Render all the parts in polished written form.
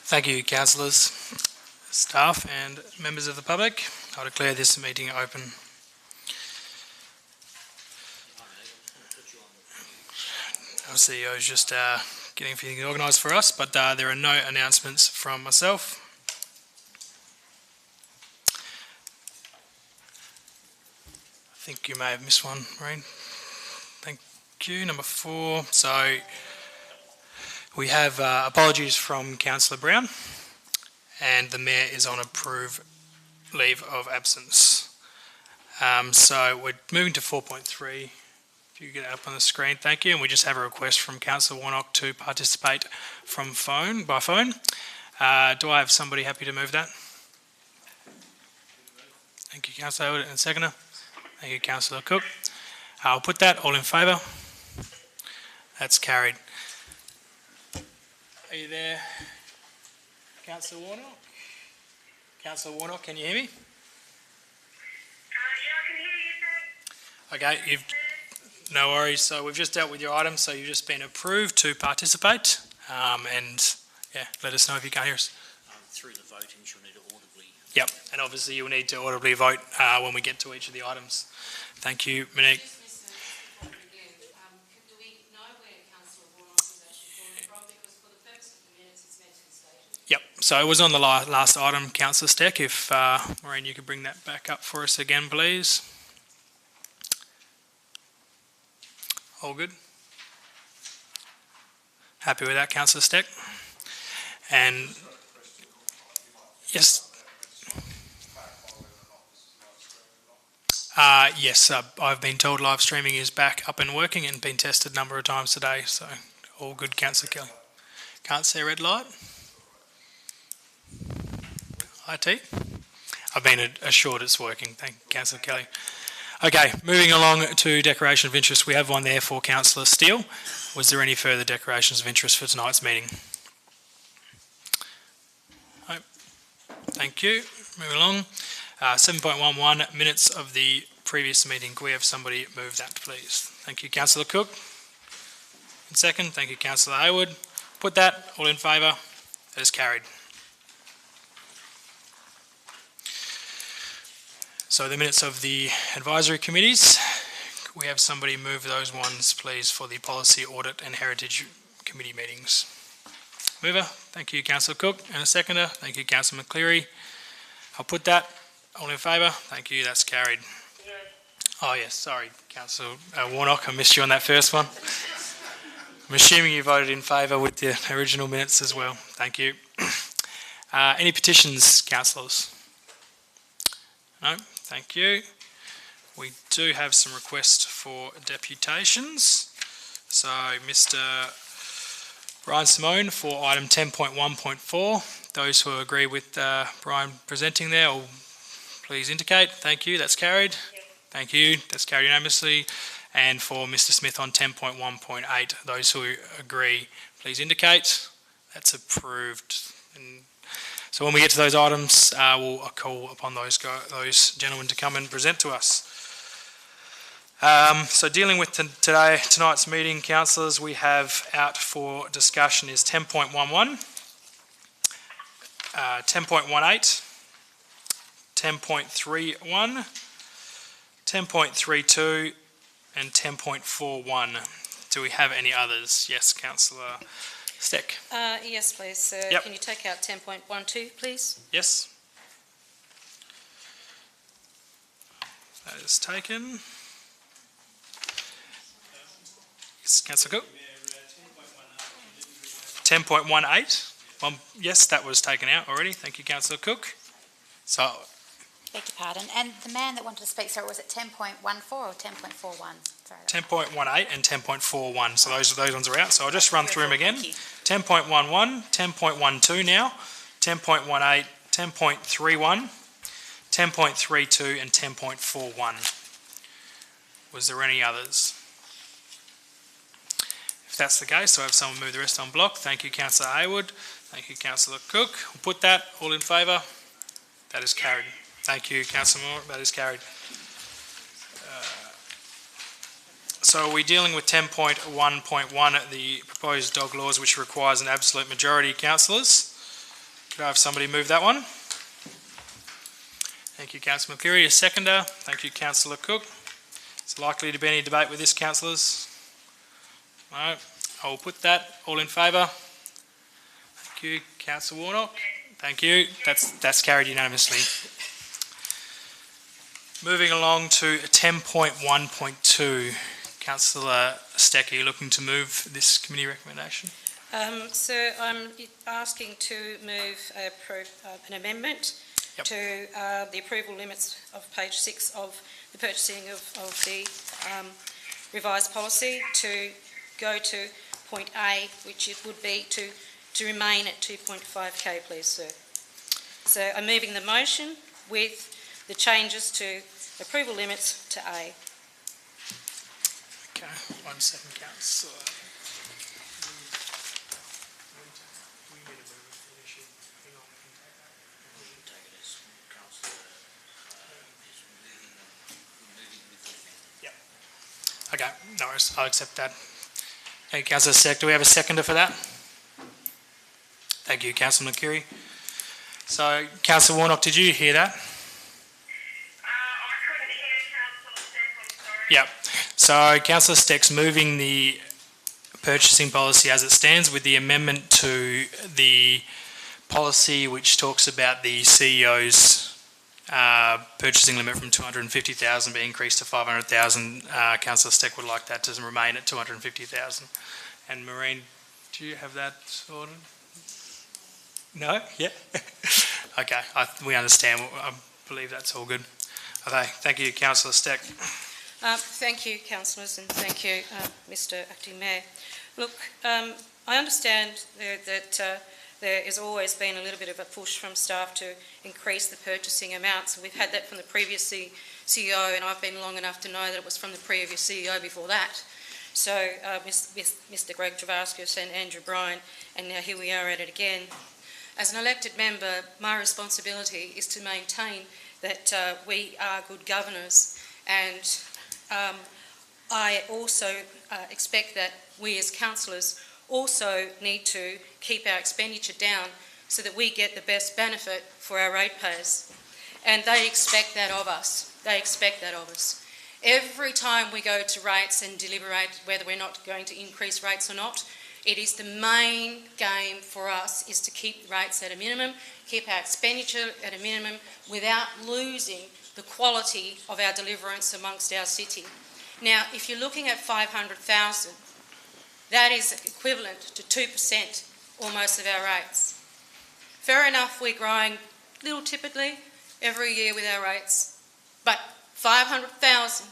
Thank you, councillors, staff and members of the public. I declare this meeting open. Our CEO is just getting everything organised for us, but there are no announcements from myself. I think you may have missed one, Maureen. Thank you. Number 4. So we have apologies from Councillor Brown, and the Mayor is on approved leave of absence. So we're moving to 4.3. If you get it up on the screen, thank you. And we just have a request from Councillor Warnock to participate by phone. Do I have somebody happy to move that? Thank you, Councillor Hayward, and seconder. Thank you, Councillor Cook. I'll put that. All in favour? That's carried. Are you there, Councillor Warnock? Councillor Warnock, can you hear me? Yeah, I can hear you, Okay, no worries. So we've just dealt with your item, so you've just been approved to participate. And yeah, let us know if you can't hear us. Through the voting, you'll need to audibly. Yep, and obviously you'll need to audibly vote when we get to each of the items. Thank you, Monique. Yep, so it was on the last item, Councillor Steck. If Maureen, you could bring that back up for us again, please. All good? Happy with that, Councillor Steck? And yes. Yes, I've been told live streaming is back up and working and been tested a number of times today, so all good, Councillor Kelly. Can't see a red light? IT? I've been assured it's working. Thank you, Councillor Kelly. Okay, moving along to declaration of interest. We have one there for Councillor Steele. Was there any further declarations of interest for tonight's meeting? No. Thank you. Moving along. 7.11, minutes of the previous meeting. Can we have somebody move that, please? Thank you, Councillor Cook. And second, thank you, Councillor Hayward. Put that. All in favour? That is carried. So the minutes of the advisory committees, we have somebody move those ones, please, for the Policy, Audit and Heritage Committee meetings. Mover, thank you, Councillor Cook. And a seconder, thank you, Councillor McCleary. I'll put that. All in favour? Thank you, that's carried. Yeah. Oh yes, sorry, Councillor Warnock, I missed you on that first one. I'm assuming you voted in favour with the original minutes as well. Thank you. Any petitions, councillors? No? Thank you. We do have some requests for deputations. So Mr. Brian Simone for item 10.1.4. Those who agree with Brian presenting there will please indicate. Thank you. That's carried. Yep. Thank you. That's carried unanimously. And for Mr. Smith on 10.1.8, those who agree, please indicate. That's approved. And so when we get to those items, we'll call upon those gentlemen to come and present to us. So dealing with tonight's meeting, councillors, we have out for discussion is 10.11, 10.18, 10.31, 10.32 and 10.41. Do we have any others? Yes, Councillor Steck. Yes, please, sir. Yep. Can you take out 10.12, please? Yes. That is taken. Yes, Councillor Cook. 10.18. Yes, that was taken out already. Thank you, Councillor Cook. So, beg your pardon. And the man that wanted to speak, sorry, was it 10.14 or 10.41? Sorry. 10.18 and 10.41. So those ones are out. So I'll just run through them again. 10.11, 10.12 now, 10.18, 10.31, 10.32 and 10.41. Was there any others? If that's the case, so I have someone move the rest on block. Thank you, Councillor Hayward. Thank you, Councillor Cook. We'll put that. All in favour? That is carried. Thank you, Councillor Moore. That is carried. So we're dealing with 10.1.1, the proposed dog laws, which requires an absolute majority of councillors. Could I have somebody move that one? Thank you, Councillor McCreary. A seconder. Thank you, Councillor Cook. Is likely to be any debate with this, councillors? No. I will put that. All in favour? Thank you, Councillor Warnock. Thank you. That's carried unanimously. Moving along to 10.1.2. Councillor Steck, are you looking to move this committee recommendation? Sir, I'm asking to move an amendment Yep. to the approval limits of page 6 of the purchasing of the revised policy to go to point A, which it would be to remain at 2.5k, please, sir. So I'm moving the motion with the changes to approval limits to A. Okay, 1 second, Councillor. Take it as councillor is moving with the amendment. Okay, no worries. I'll accept that. Thank you, Councillor Steck. Do we have a seconder for that? Thank you, Councillor McCreary. So, Councillor Warnock, did you hear that? I couldn't hear Councillor Steck, I'm sorry. Yep. So, Councillor Steck's moving the purchasing policy as it stands with the amendment to the policy which talks about the CEO's purchasing limit from 250,000 being increased to 500,000. Councillor Steck would like that to remain at 250,000. And Maureen, do you have that sorted? No? Yeah? Okay, we understand. I believe that's all good. Okay, thank you, Councillor Steck. Thank you, councillors, and thank you, Mr Acting Mayor. Look, I understand that there has always been a little bit of a push from staff to increase the purchasing amounts. We've had that from the previous CEO, and I've been long enough to know that it was from the previous CEO before that. So, Mr Greg Travaskis and Andrew Bryan, and now here we are at it again. As an elected member, my responsibility is to maintain that we are good governors, and I also expect that we as councillors also need to keep our expenditure down so that we get the best benefit for our ratepayers. And they expect that of us. They expect that of us. Every time we go to rates and deliberate whether we're not going to increase rates or not, it is the main game for us is to keep rates at a minimum, keep our expenditure at a minimum without losing the quality of our deliverance amongst our city. Now, if you're looking at 500,000, that is equivalent to 2% almost of our rates. Fair enough, we're growing a little typically every year with our rates, but 500,000,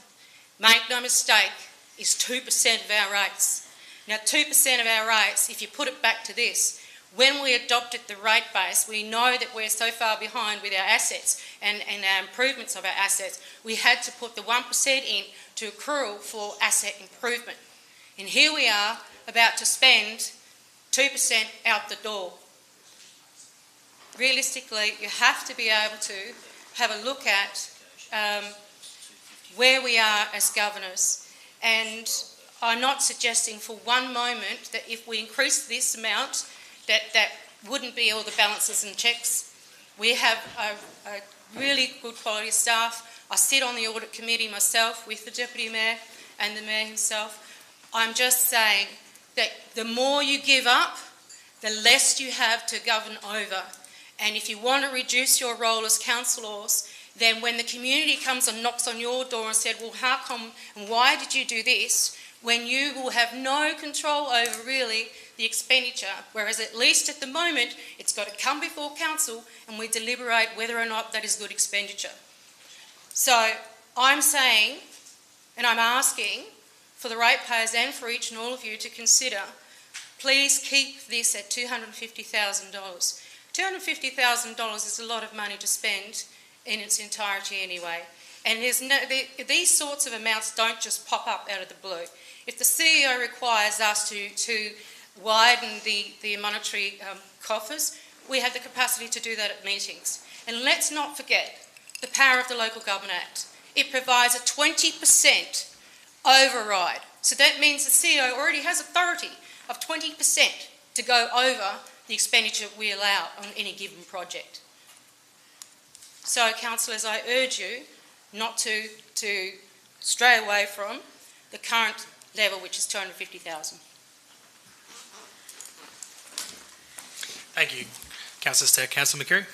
make no mistake, is 2% of our rates. Now, 2% of our rates, if you put it back to this, when we adopted the rate base, we know that we're so far behind with our assets and our improvements of our assets, we had to put the 1% in to accrue for asset improvement. And here we are about to spend 2% out the door. Realistically, you have to be able to have a look at where we are as governors. And I'm not suggesting for one moment that if we increase this amount, that wouldn't be all the balances and checks. We have a really good quality staff. I sit on the audit committee myself with the Deputy Mayor and the Mayor himself. I'm just saying that the more you give up, the less you have to govern over. And if you want to reduce your role as councillors, then when the community comes and knocks on your door and said, well, how come and why did you do this? When you will have no control over really the expenditure, whereas at least at the moment it's got to come before council and we deliberate whether or not that is good expenditure. So I'm saying, and I'm asking for the ratepayers and for each and all of you to consider, please keep this at $250,000. $250,000 is a lot of money to spend in its entirety anyway. And these sorts of amounts don't just pop up out of the blue. If the CEO requires us to widen the monetary coffers, we have the capacity to do that at meetings. And let's not forget the power of the Local Government Act. It provides a 20% override. So that means the CEO already has authority of 20% to go over the expenditure we allow on any given project. So, councillors, I urge you not to stray away from the current level, which is 250,000. Thank you, Councillor Stair. Councillor McCreary?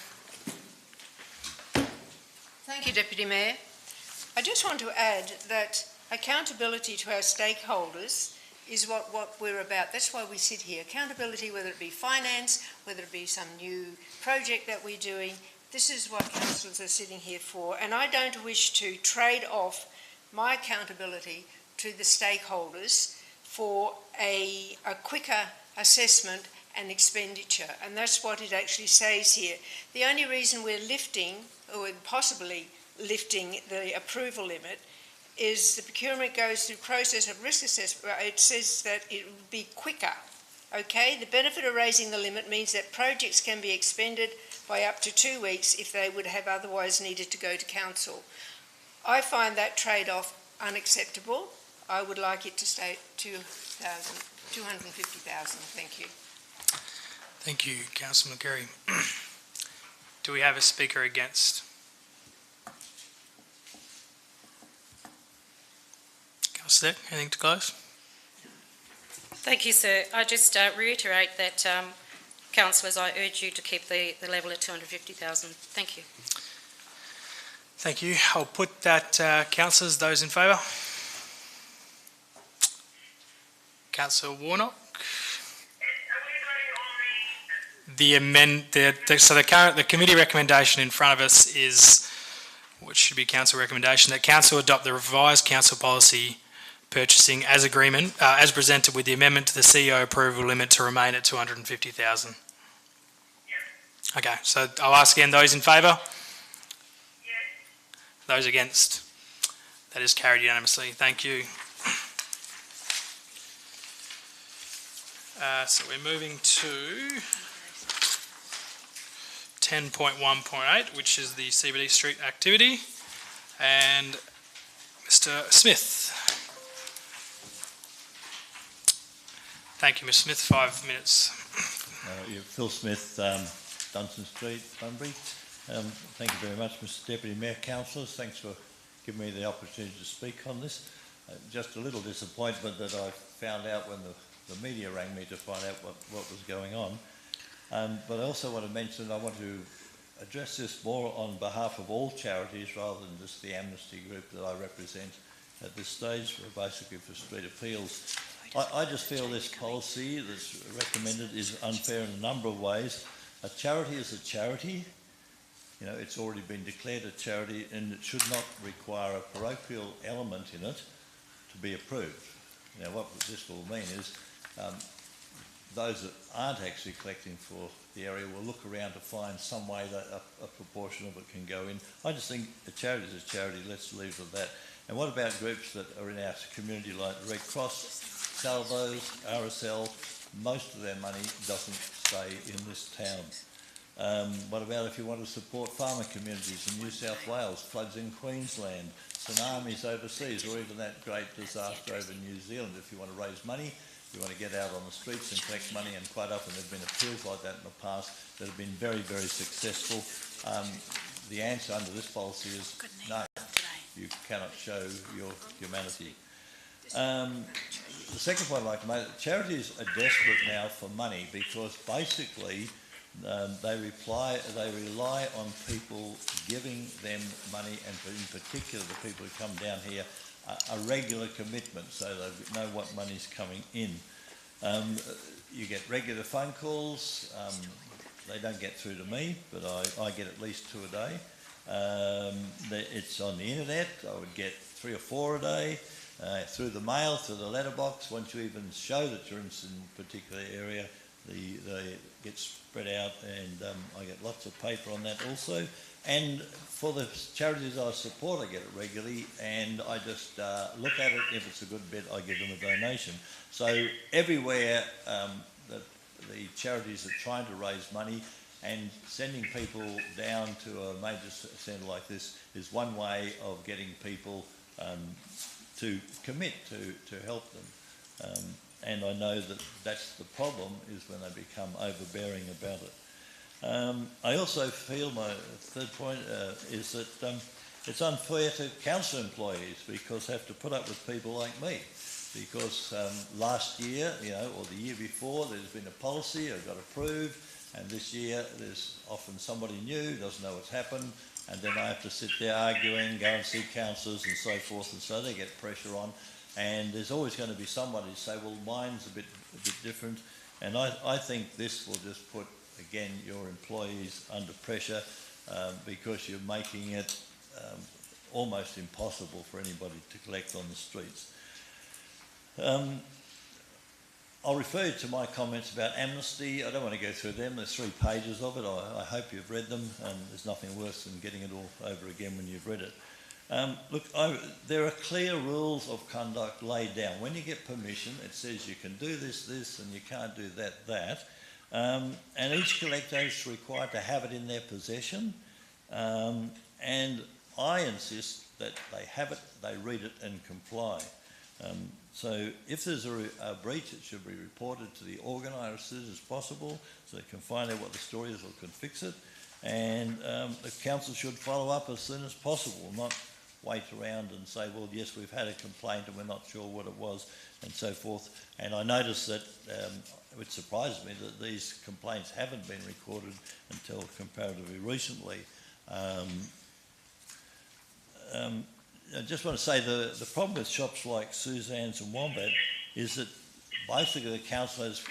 Thank you, Deputy Mayor. I just want to add that accountability to our stakeholders is what we're about. That's why we sit here. Accountability, whether it be finance, whether it be some new project that we're doing, this is what councillors are sitting here for. And I don't wish to trade off my accountability to the stakeholders for a quicker assessment and expenditure. And that's what it actually says here. The only reason we're lifting, or possibly lifting, the approval limit is the procurement goes through process of risk assessment. It says that it will be quicker. Okay, the benefit of raising the limit means that projects can be expended by up to 2 weeks if they would have otherwise needed to go to council. I find that trade-off unacceptable. I would like it to stay at 250,000. Thank you. Thank you, Councillor McCreary. Do we have a speaker against? Councillor Stair, anything to close? Thank you, sir. I just reiterate that, councillors, I urge you to keep the level at 250,000. Thank you. Thank you. I'll put that, councillors, those in favour? Councillor Warnock? The committee recommendation in front of us is, which should be council recommendation, that council adopt the revised council policy purchasing as presented with the amendment to the CEO approval limit to remain at 250,000. Yes. Okay, so I'll ask again, those in favour? Yes. Those against? That is carried unanimously. Thank you. So we're moving to 10.1.8, which is the CBD Street activity. And Mr. Smith. Thank you, Mr. Smith. 5 minutes. Phil Smith, Dunstan Street, Bunbury. Thank you very much, Mr. Deputy Mayor, councillors. Thanks for giving me the opportunity to speak on this. Just a little disappointment that I found out when the media rang me to find out what was going on. But I also want to mention, I want to address this more on behalf of all charities rather than just the Amnesty group that I represent at this stage, basically for street appeals. I just feel this policy that's recommended is unfair in a number of ways. A charity is a charity. You know, it's already been declared a charity and it should not require a parochial element in it to be approved. Now, what this will mean is those that aren't actually collecting for the area will look around to find some way that a proportion of it can go in. I just think a charity is a charity, let's leave it at that. And what about groups that are in our community like the Red Cross, Salvos, RSL? Most of their money doesn't stay in this town. What about if you want to support farmer communities in New South Wales, floods in Queensland, tsunamis overseas, or even that great disaster over New Zealand? If you want to raise money, you want to get out on the streets and collect money, and quite often there have been appeals like that in the past that have been very, very successful. The answer under this policy is no. You cannot show your humanity. The second point I'd like to make, charities are desperate now for money because basically they rely on people giving them money, and in particular the people who come down here, a regular commitment so they know what money's coming in. You get regular phone calls. They don't get through to me, but I get at least 2 a day. It's on the internet. I would get 3 or 4 a day. Through the mail, through the letterbox. Once you even show that you're in a particular area, they get spread out, and I get lots of paper on that also. And for the charities I support, I get it regularly, and I just look at it. If it's a good bit, I give them a donation. So everywhere that the charities are trying to raise money, and sending people down to a major centre like this is one way of getting people to commit to help them. and I know that that's the problem, is when they become overbearing about it. I also feel, my third point is that it's unfair to council employees because they have to put up with people like me. Because last year, or the year before, there's been a policy, it got approved, and this year there's often somebody new, doesn't know what's happened, and then I have to sit there arguing, go and see councillors and so forth, and so they get pressure on. And there's always going to be somebody who say, well, mine's a bit different. And I think this will just put, again, your employees under pressure because you're making it almost impossible for anybody to collect on the streets. I'll refer you to my comments about amnesty. I don't want to go through them. There's 3 pages of it. I hope you've read them, and there's nothing worse than getting it all over again when you've read it. Look, there are clear rules of conduct laid down. When you get permission, it says you can do this, and you can't do that. And each collector is required to have it in their possession. And I insist that they have it, they read it and comply. So if there's a breach, it should be reported to the organiser as soon as possible so they can find out what the story is or can fix it. And the council should follow up as soon as possible, not wait around and say, well, yes, we've had a complaint and we're not sure what it was, and so forth. And I noticed that it surprised me that these complaints haven't been recorded until comparatively recently. I just want to say the problem with shops like Suzanne's and Wombat is that basically the council has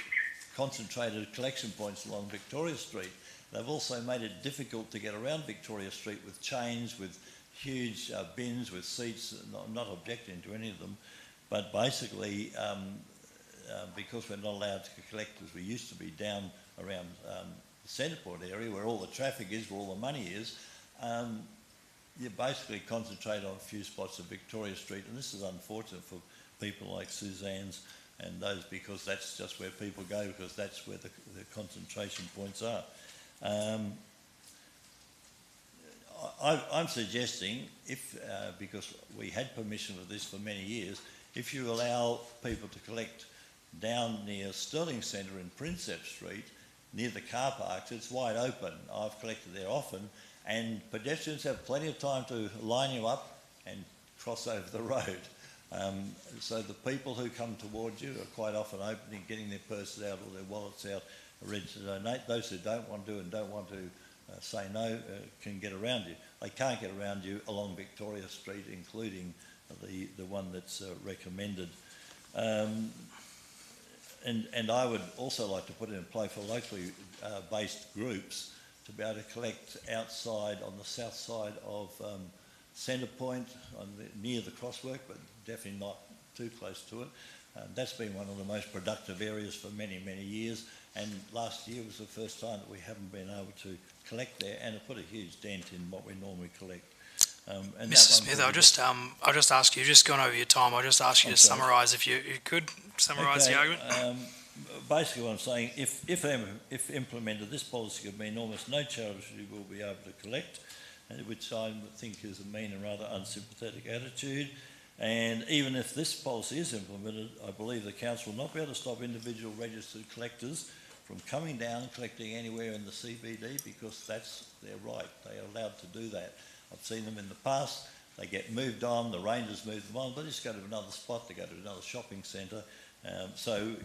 concentrated collection points along Victoria Street. They've also made it difficult to get around Victoria Street with chains, with huge bins, with seats. I'm not objecting to any of them, but basically because we're not allowed to collect as we used to be down around the Centreport area where all the traffic is, where all the money is, you basically concentrate on a few spots of Victoria Street, and this is unfortunate for people like Suzanne's and those, because that's just where people go, because that's where the concentration points are. I'm suggesting, because we had permission for this for many years, if you allow people to collect down near Stirling Centre in Prinsep Street, near the car parks, it's wide open. I've collected there often, and pedestrians have plenty of time to line you up and cross over the road. So the people who come towards you are quite often opening, getting their purses out or their wallets out, ready to donate. Those who don't want to and don't want to say no can get around you. They can't get around you along Victoria Street, including the one that's recommended. And I would also like to put it in play for locally based groups to be able to collect outside on the south side of Centre Point, near the Crosswork, but definitely not too close to it. That's been one of the most productive areas for many, many years, and last year was the first time that we haven't been able to collect there, and it put a huge dent in what we normally collect. And Mr. Smith, I'll just ask you, just gone over your time, I'll just ask you to summarise, if you could summarise the argument. Basically what I'm saying, if implemented, this policy could mean almost no charity will be able to collect, which I think is a mean and rather unsympathetic attitude. And even if this policy is implemented, I believe the council will not be able to stop individual registered collectors from coming down and collecting anywhere in the CBD, because that's their right. They are allowed to do that. I've seen them in the past. They get moved on, the rangers move them on, but they just go to another spot, they go to another shopping centre. So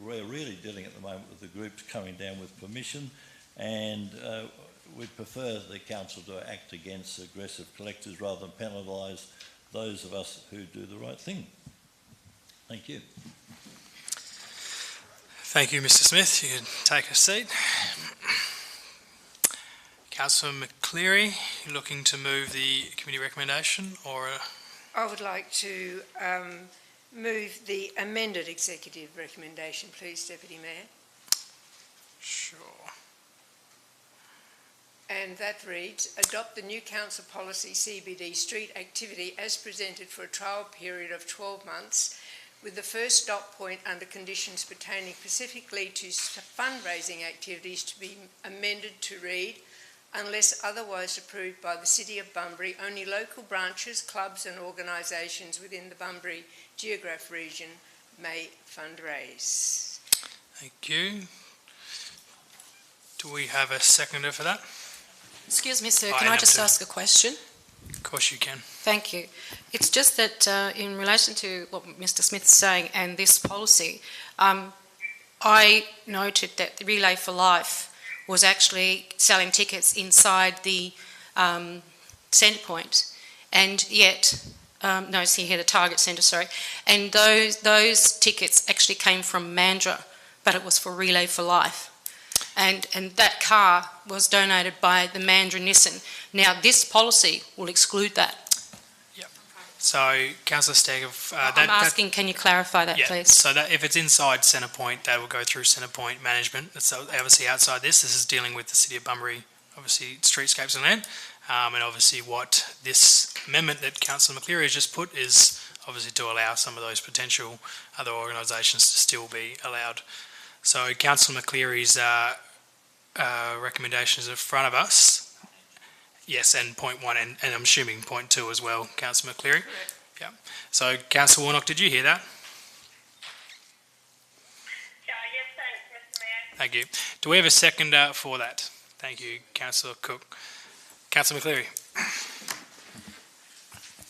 we're really dealing at the moment with the groups coming down with permission, and we'd prefer the council to act against aggressive collectors rather than penalise those of us who do the right thing. Thank you. Thank you, Mr. Smith. You can take a seat. Councillor McCleary, you looking to move the committee recommendation, or? I would like to move the amended executive recommendation, please, Deputy Mayor. Sure. And that reads, adopt the new council policy CBD street activity as presented for a trial period of 12 months, with the first stop point under conditions pertaining specifically to fundraising activities to be amended to read, unless otherwise approved by the City of Bunbury, only local branches, clubs and organisations within the Bunbury geograph region may fundraise. Thank you. Do we have a seconder for that? Excuse me, sir, Oh, can I and just number two. ask a question? Of course you can. Thank you. It's just that in relation to what Mr Smith's saying and this policy, I noted that the Relay for Life was actually selling tickets inside the centre point, and yet, no, see here, the Target Centre, sorry, and those tickets actually came from Mandurah, but it was for Relay for Life. And that car was donated by the Mandurah Nissan. Now, this policy will exclude that. So, Councillor Stagg, I'm asking, can you clarify that, yeah, please? so that if it's inside Centre Point, that will go through Centre Point management. So obviously outside this is dealing with the City of Bunbury, obviously streetscapes and land. And obviously what this amendment that Councillor McCleary has just put is obviously to allow some of those potential other organisations to still be allowed. So Councillor McCleary's recommendations in front of us. Yes, and point one, and I'm assuming point two as well, Councillor McCleary. Correct. Yeah. So, Councillor Warnock, did you hear that? Yes, thanks, Mr Mayor. Thank you. Do we have a seconder for that? Thank you, Councillor Cook. Councillor McCleary.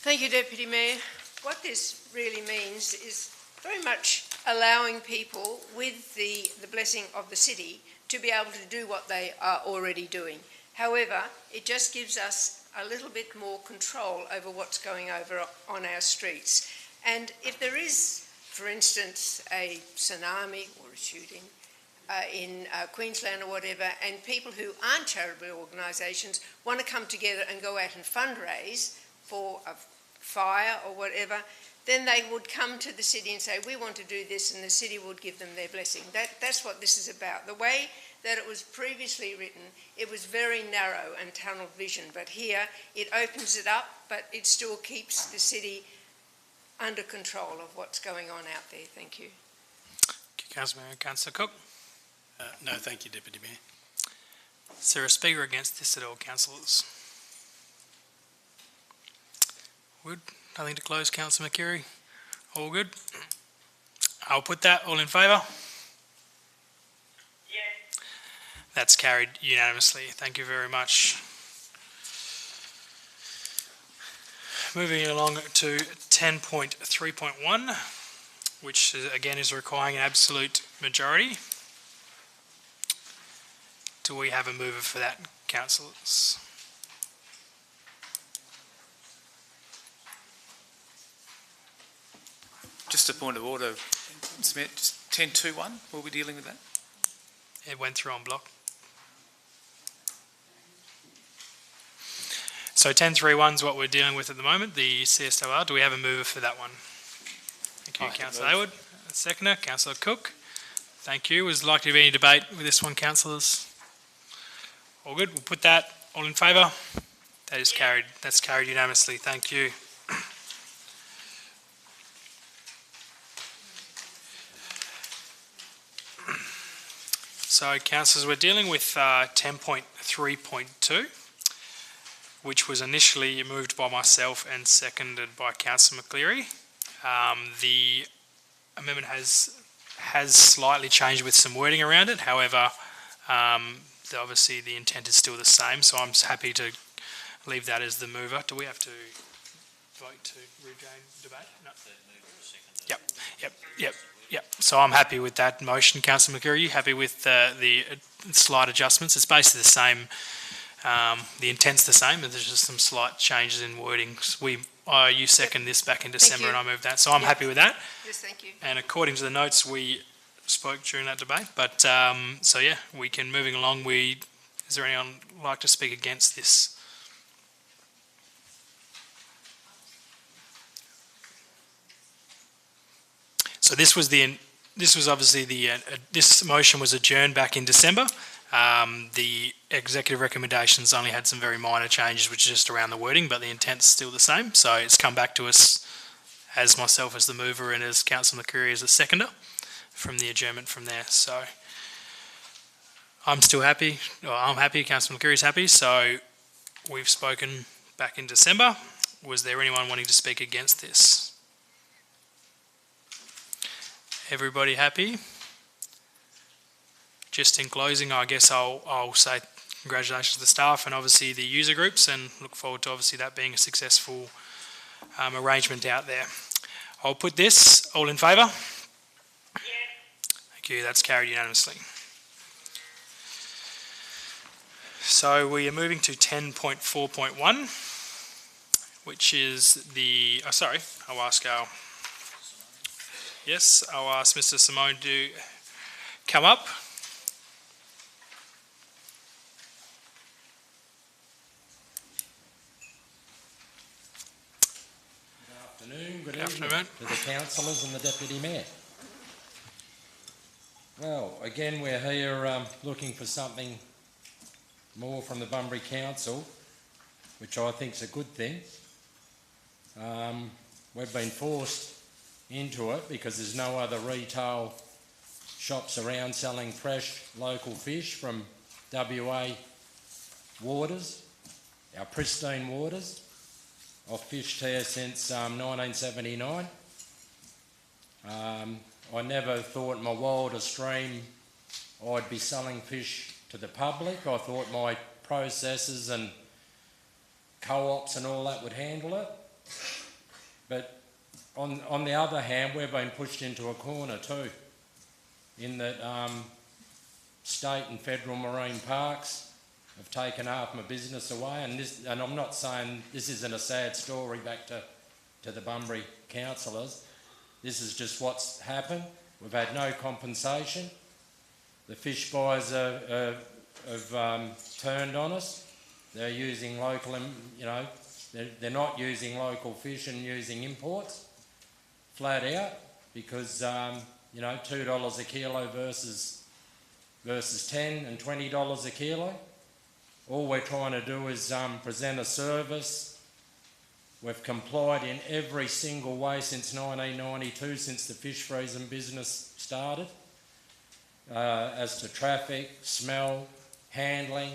Thank you, Deputy Mayor. What this really means is very much allowing people with the blessing of the city to be able to do what they are already doing. However, it just gives us a little bit more control over what's going over on our streets. And if there is, for instance, a tsunami or a shooting in Queensland or whatever, and people who aren't charitable organisations want to come together and go out and fundraise for a fire or whatever, then they would come to the city and say, we want to do this, and the city would give them their blessing. That's what this is about. The way that it was previously written, it was very narrow and tunnel vision, but here it opens it up, but it still keeps the city under control of what's going on out there. Thank you. Councillor Cook. No, thank you, Deputy Mayor. Is there a speaker against this at all, councillors? Good. Nothing to close, Councillor McCleary. All good? I'll put that. All in favour? Yes. That's carried unanimously. Thank you very much. Moving along to 10.3.1, which again is requiring an absolute majority. Do we have a mover for that, councillors? Just a point of order, Smith, just 10.2.1, we'll be dealing with that? It went through on block. So 10.3.1 is what we're dealing with at the moment, the CSLR. Do we have a mover for that one? Thank you, I can Councillor move. Hayward. Seconder, Councillor Cook. Thank you. Was likely to be any debate with this one, councillors? All good. We'll put that. All in favour? That is carried. That's carried unanimously. Thank you. So, councillors, we're dealing with 10.3.2, which was initially moved by myself and seconded by Councillor McCleary. The amendment has slightly changed with some wording around it. However, obviously the intent is still the same, so I'm happy to leave that as the mover. Do we have to vote to rejoin debate? No. Yep. So I'm happy with that motion, Councillor McCleary. Are you happy with the slight adjustments? It's basically the same. The intent's the same, but there's just some slight changes in wording. You seconded this back in December, you. and I moved that, so I'm happy with that. Yes, thank you. And according to the notes, we spoke during that debate. But so yeah, we can moving along. Is there anyone who'd like to speak against this? So this was obviously this motion was adjourned back in December. The executive recommendations only had some very minor changes, which is just around the wording, but the intent's still the same. So it's come back to us as myself as the mover and as Councillor McCreary as the seconder from the adjournment from there. So I'm still happy. I'm happy. Councillor McCreary's happy. So we've spoken back in December. Was there anyone wanting to speak against this? Everybody happy? Just in closing, I guess I'll say congratulations to the staff and obviously the user groups, and look forward to obviously that being a successful arrangement out there. I'll put this, all in favour? Thank you, that's carried unanimously. So we are moving to 10.4.1, which is the, I'll ask Mr. Simone to come up. Good Afternoon. evening to the councillors and the Deputy Mayor. Well, again, we're here looking for something more from the Bunbury Council, which I think is a good thing. We've been forced into it because there's no other retail shops around selling fresh local fish from WA waters, our pristine waters. I've fished here since 1979. I never thought in my wildest dream I'd be selling fish to the public. I thought my processors and co-ops and all that would handle it. But on the other hand, we've been pushed into a corner too, in that state and federal marine parks have taken half my business away, and I'm not saying this isn't a sad story back to the Bunbury councillors. This is just what's happened. We've had no compensation. The fish buyers have turned on us. They're using local, they're not using local fish and using imports, flat out, because $2 a kilo versus $10 and $20 a kilo. All we're trying to do is present a service. We've complied in every single way since 1992, since the fish freezing business started, as to traffic, smell, handling.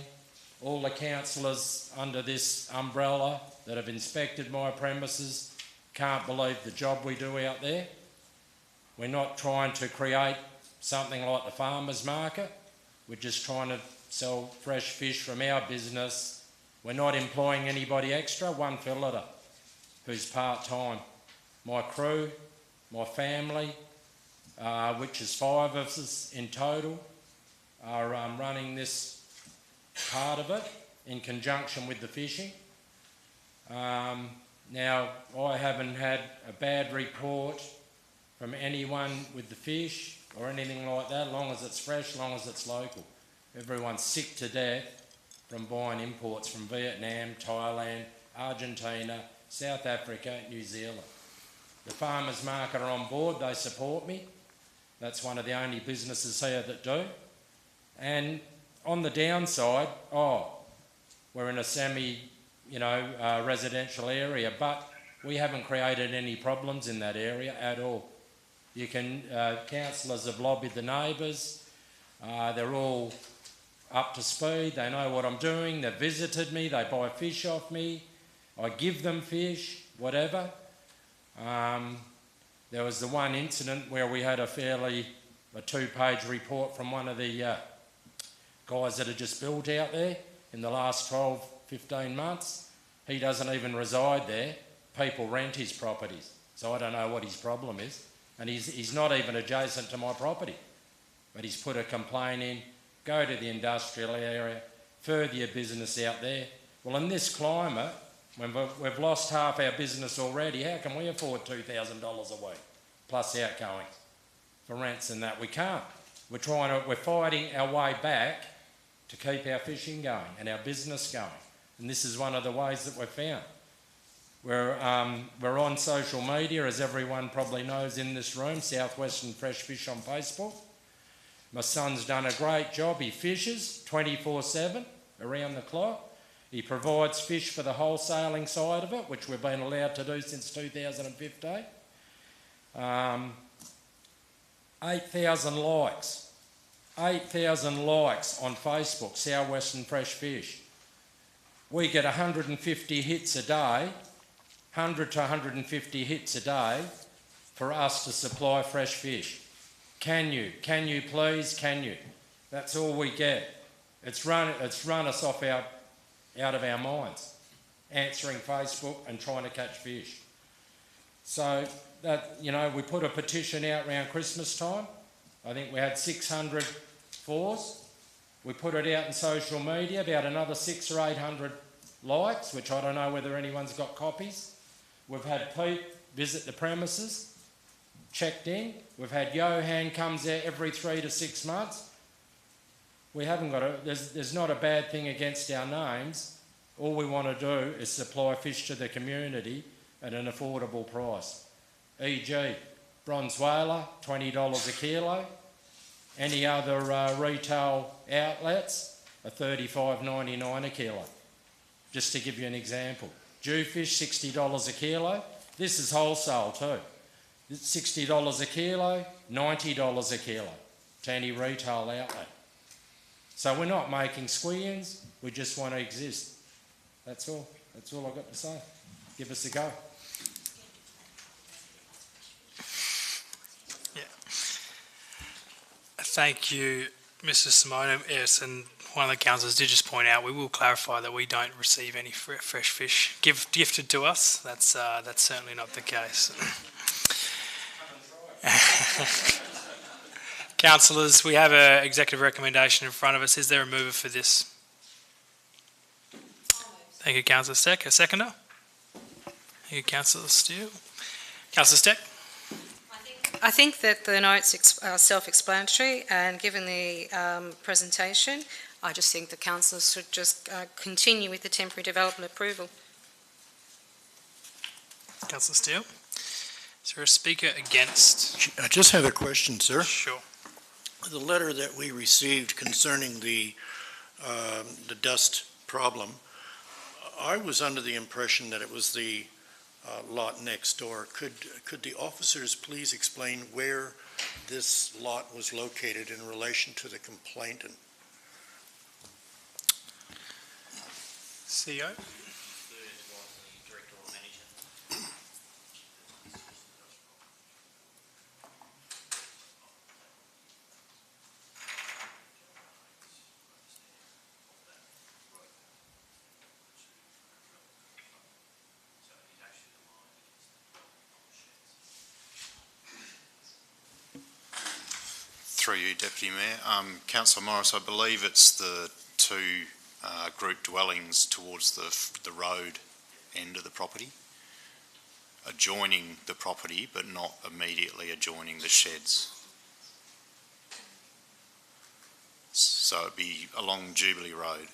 All the councillors under this umbrella that have inspected my premises can't believe the job we do out there. We're not trying to create something like the farmers market. We're just trying to sell fresh fish from our business. We're not employing anybody extra, one filleter who's part-time. My crew, my family, which is 5 of us in total, are running this part of it in conjunction with the fishing. Now, I haven't had a bad report from anyone with the fish or anything like that, long as it's fresh, long as it's local. Everyone's sick to death from buying imports from Vietnam, Thailand, Argentina, South Africa, New Zealand. The farmers market are on board, they support me. That's one of the only businesses here that do. And on the downside, we're in a residential area, but we haven't created any problems in that area at all. Councillors have lobbied the neighbours, they're all up to speed, they know what I'm doing, they've visited me, they buy fish off me, I give them fish, whatever. There was the one incident where we had a 2-page report from one of the guys that had just built out there in the last 12, 15 months. He doesn't even reside there. People rent his properties. So I don't know what his problem is. And he's not even adjacent to my property. But he's put a complaint in, go to the industrial area, further your business out there. Well, in this climate, when we've lost half our business already, how can we afford $2,000 a week plus outgoings for rents and that? We can't. We're fighting our way back to keep our fishing going and our business going. And this is one of the ways that we've found. We're on social media, as everyone probably knows in this room, Southwestern Fresh Fish on Facebook. My son's done a great job. He fishes 24/7 around the clock. He provides fish for the wholesaling side of it, which we've been allowed to do since 2015. 8,000 likes. 8,000 likes on Facebook, Southwestern Fresh Fish. We get 150 hits a day, 100 to 150 hits a day for us to supply fresh fish. Can you please, can you? That's all we get. It's run us off out of our minds, answering Facebook and trying to catch fish. So that, you know, we put a petition out around Christmas time. I think we had 600 fours. We put it out in social media, about another 600 or 800 likes, which I don't know whether anyone's got copies. We've had Pete visit the premises, checked in. We've had Johan comes there every 3 to 6 months. We haven't got there's not a bad thing against our names. All we want to do is supply fish to the community at an affordable price. E.g. bronze whaler, $20 a kilo. Any other retail outlets are $35.99 a kilo, just to give you an example. Jewfish, $60 a kilo. This is wholesale too. It's $60 a kilo, $90 a kilo to any retail outlet. So we're not making squillions, we just want to exist. That's all. That's all I've got to say. Give us a go. Yeah. Thank you, Mr. Simone. Yes, and one of the councillors did just point out, we will clarify that we don't receive any fresh fish gifted to us. That's certainly not the case. Councillors, we have an executive recommendation in front of us. Is there a mover for this? Thank you, Councillor Steck. A seconder? Thank you, Councillor Steele. Councillor Steck? I think that the notes are self-explanatory, and given the presentation, I just think the councillors should just continue with the temporary development approval. Councillor Steele? Is there a speaker against? I just have a question, sir. Sure. The letter that we received concerning the dust problem, I was under the impression that it was the lot next door. Could the officers please explain where this lot was located in relation to the complainant? CEO? Through you, Deputy Mayor. Councillor Morris, I believe it's the two group dwellings towards the road end of the property, adjoining the property but not immediately adjoining the sheds. So it'd be along Jubilee Road.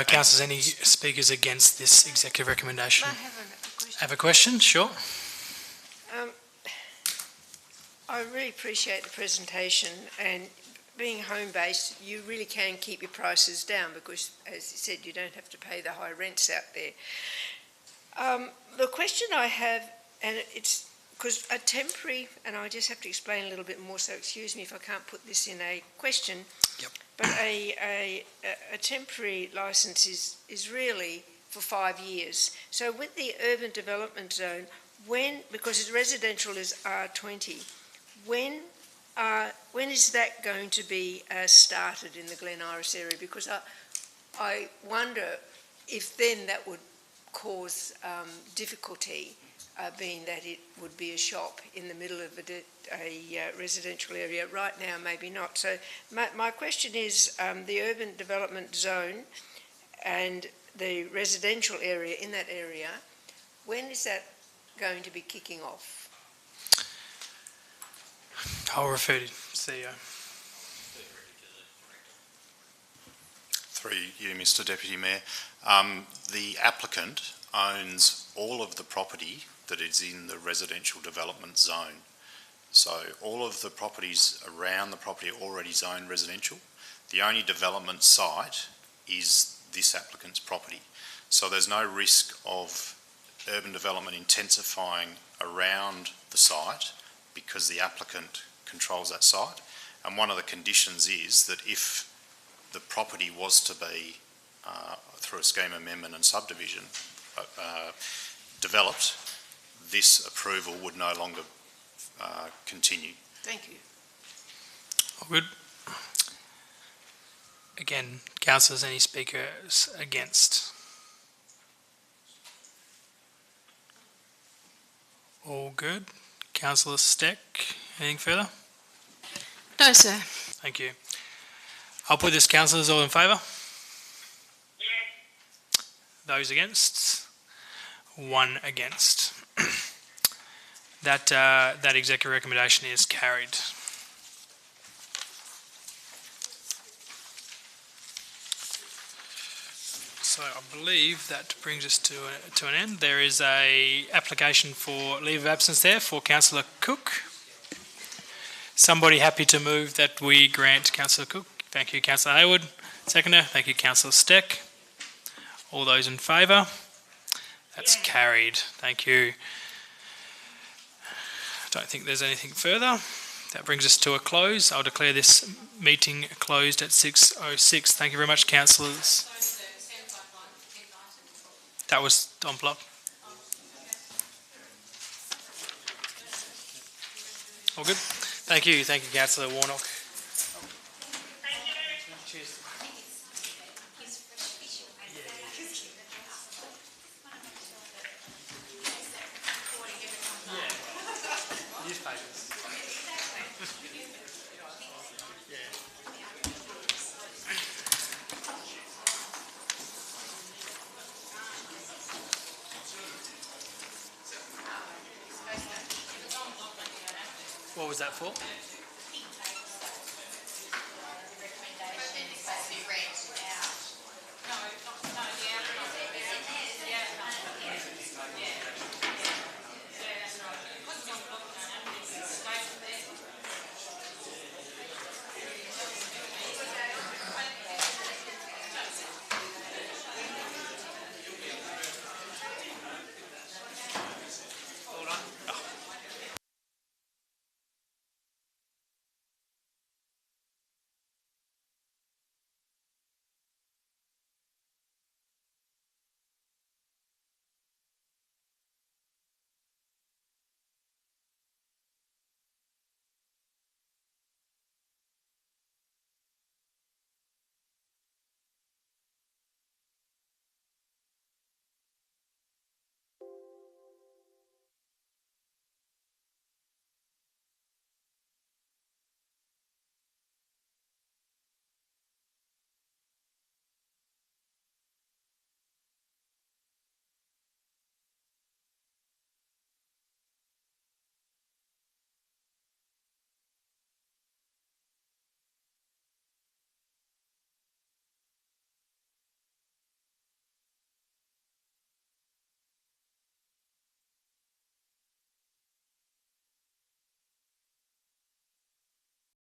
Councillors, any speakers against this executive recommendation? I have a question. Have a question? Sure. I really appreciate the presentation, and being home-based, you really can keep your prices down because, as you said, you don't have to pay the high rents out there. The question I have, and it's because a temporary, and I just have to explain a little bit more, so excuse me if I can't put this in a question. Yep. But a temporary licence is really for 5 years. So with the urban development zone, because it's residential is R20, when is that going to be started in the Glen Iris area? Because I wonder if then that would cause difficulty, being that it would be a shop in the middle of a residential area. Right now, maybe not. So my question is, the urban development zone and the residential area in that area, when is that going to be kicking off? I'll refer to CEO. Through you, Mr. Deputy Mayor. The applicant owns all of the property that is in the residential development zone. So all of the properties around the property are already zoned residential. The only development site is this applicant's property. So there's no risk of urban development intensifying around the site because the applicant controls that site. And one of the conditions is that if the property was to be, through a scheme amendment and subdivision, developed, this approval would no longer continue. Thank you. All good. Again, councillors, any speakers against? All good. Councillor Steck, anything further? No, sir. Thank you. I'll put this, councillors, all in favour? Yes. Those against? One against. That executive recommendation is carried. So I believe that brings us to an end. There is a application for leave of absence there for Councillor Cook. Somebody happy to move that we grant Councillor Cook? Thank you, Councillor Hayward. Seconder, thank you, Councillor Steck. All those in favour? That's carried. Thank you. Don't think there's anything further. That brings us to a close. I'll declare this meeting closed at 6:06. Thank you very much, councillors. That was on block. All good? Thank you, Councillor Warnock. Cheers. Newspapers. What was that for?